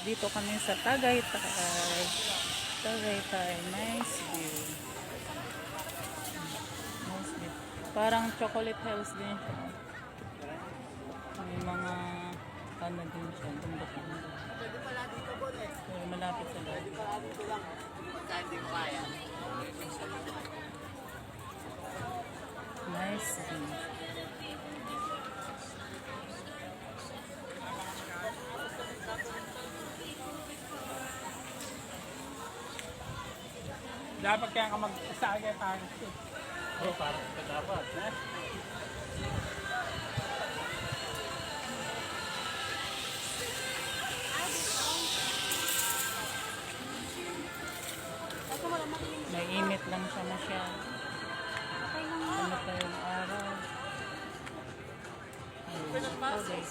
Dito kami sa Tagaytay. Tagaytay, nice view. Nice view. Parang chocolate house din siya. May mga ano din siya. Bundok-bundok. Pero malapit sa loob. Nice view. Dapat kaya ka mag-isagay tayo. Oo, parang ka dapat. Mainit lang siya masyado. Ano pa yung araw? Ayun, Tagaytay.